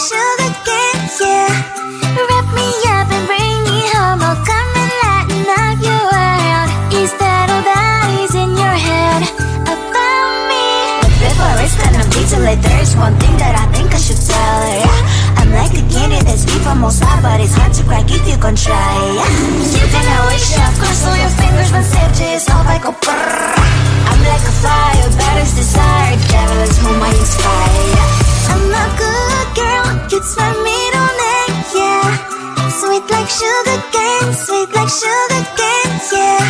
sugar cane, yeah. Wrap me up and bring me home. I'll come and lighten up your world. Is that all that is in your head about me? But before it's gonna be too late, there's one thing that I think I should tell her, yeah. I'm like a candy that's sweet from most high, but it's hard to crack if you can try, yeah. You can always shove, cross all your fingers when safety is off, I go brrrr. I'm like a fire, battles desire, devil is whom I inspire, yeah. I'm a good girl, it's my middle name, yeah. Sweet like sugar cane, sweet like sugar cane, yeah.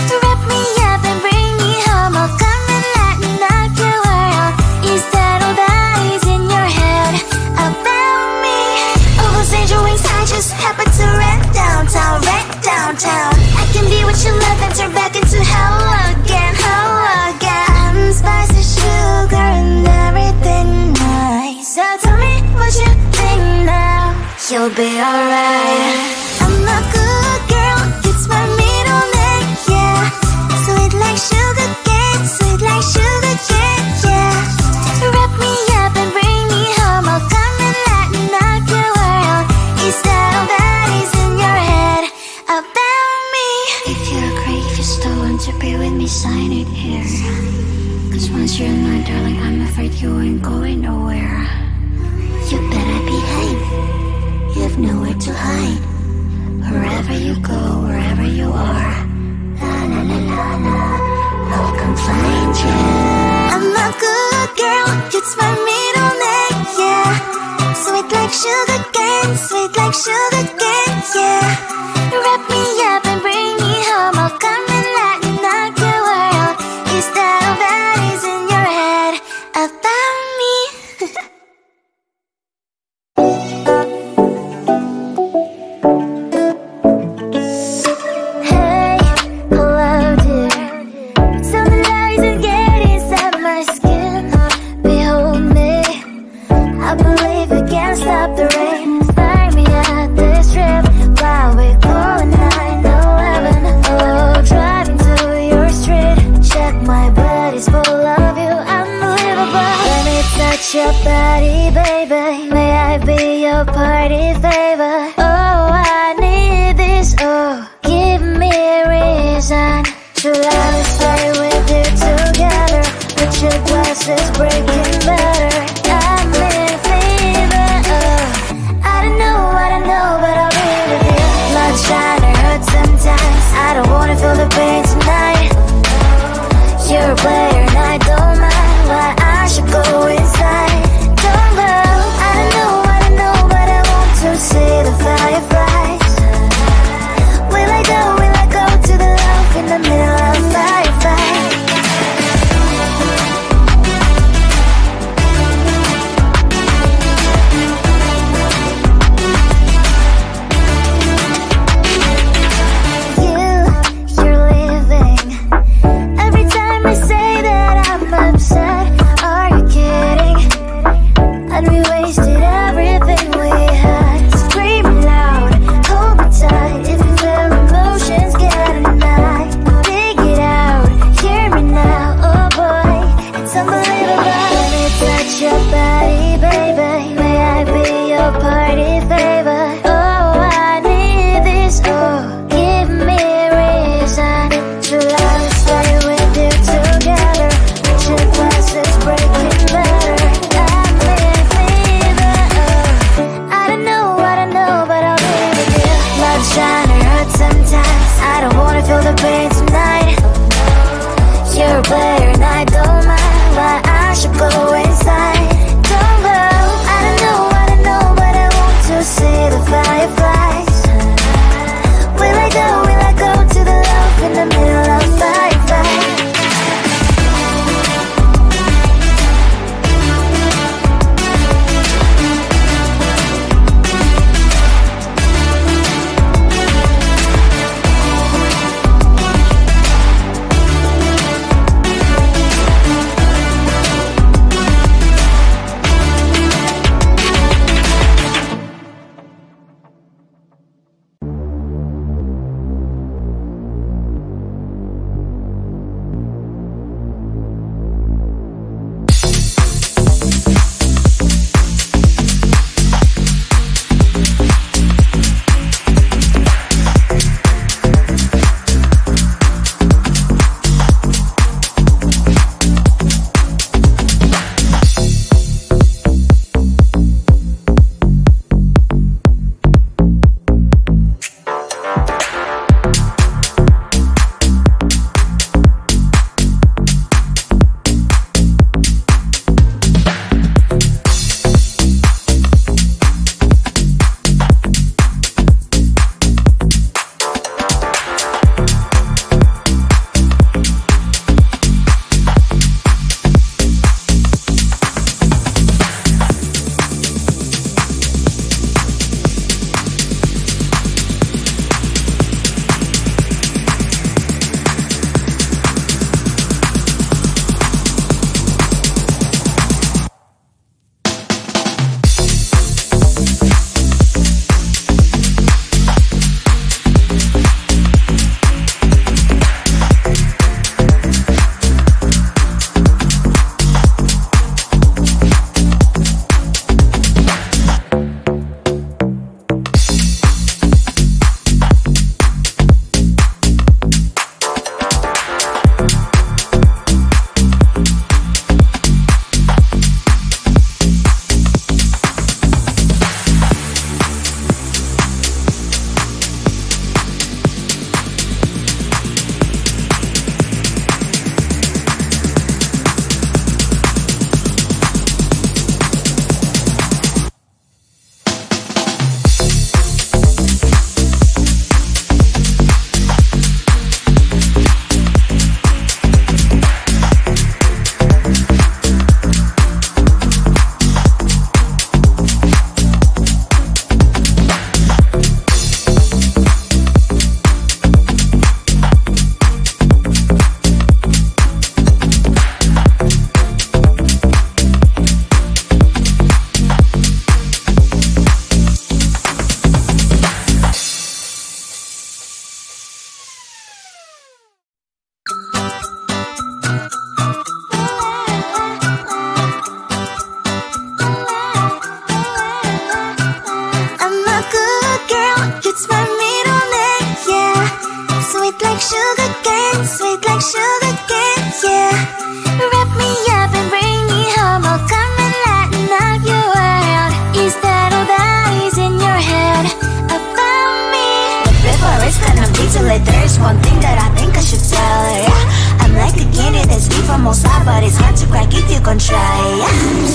Wrap me up and bring me home. I'll come and lighten up your world. Is that all that is in your head about me? Overstand your wings, I just happen to rent downtown, I can be what you love and turn back into hell again, spicy sugar and everything nice. So tell me what you think now. You'll be alright. I'm a good girl, it's my middle name, yeah. Sweet like sugar cane, sweet like sugar cane, yeah. Wrap me up and bring me home. I'll come and lighten up your world. Is that all that is in your head about me? If you're great, if you're still want to be with me, sign it here. Cause once you're mine, darling, I'm afraid you ain't going nowhere. You better behave, you have nowhere to hide. Wherever you go, wherever you are, la la la la la, I'll come find you. I'm a good girl, it's my middle name, yeah. Sweet like sugar cane, sweet like sugar cane, yeah. Wrap me up and bring me home. I'll come and lighten up your world. Is that all that is in your head about me? Hey, hello dear. Something rising, get inside my skin. Behold me, I believe we can't stop the rain. Start me at this trip while we're going 9/11. Oh, driving to your street. Check my body's full of you, unbelievable. Let me touch your body, baby. May I be your party favor? Oh, I need this, oh. Give me a reason to let me stay with you together. But your glass is breaking better. I'm in fever, oh. I don't know, but I'll be with you. Blood shine or hurt sometimes. I don't wanna feel the pain tonight. You're a player and I don't mind. Why I should go inside. Don't go. I don't know, but I want to see from all sides, but it's hard to crack if you can try.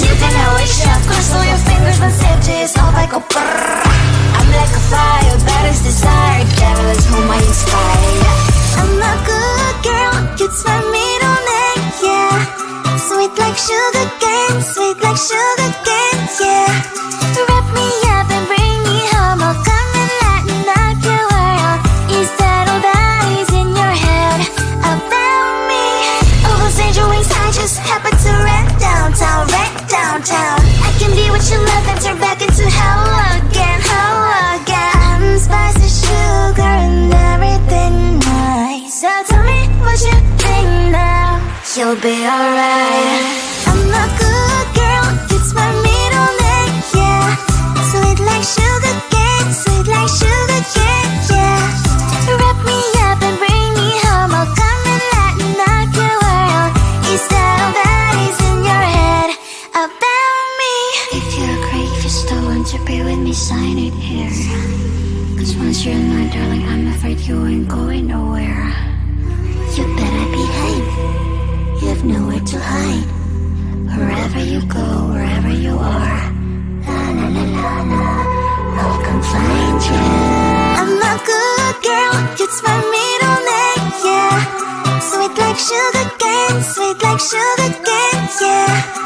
You can wish up, cross all your fingers, but safety is off like a brrr. I'm like a fire, battles desire, devil is whom I inspire. I'm a good girl, it's my middle name, yeah. Sweet like sugar cane, sweet like sugar cane, yeah. Wrap me up and bring me home, I'll come and lighten up your world. Is that all that is in your head about me? Oh, those angel wings, I just happen to rent downtown, I can be what you love and turn back into hell again, I'm spicy sugar and everything nice. So tell me what you think now, you'll be alright. I'm a good girl, it's my middle name, yeah. Sweet like sugar cane, sweet like sugar cane, yeah. Wrap me up and bring me home, I'll come and lighten up your world. Is that all that is in your head about me? If you're a creep, you still want to be with me, sign it here. Cause once you're mine, darling, I'm afraid you ain't going nowhere. You better behave, you have nowhere to hide. Wherever you go, wherever you are, la la la la la, I'll come find you. I'm a good girl, it's my middle name, yeah. Sweet like sugar cane, sweet like sugar cane, yeah.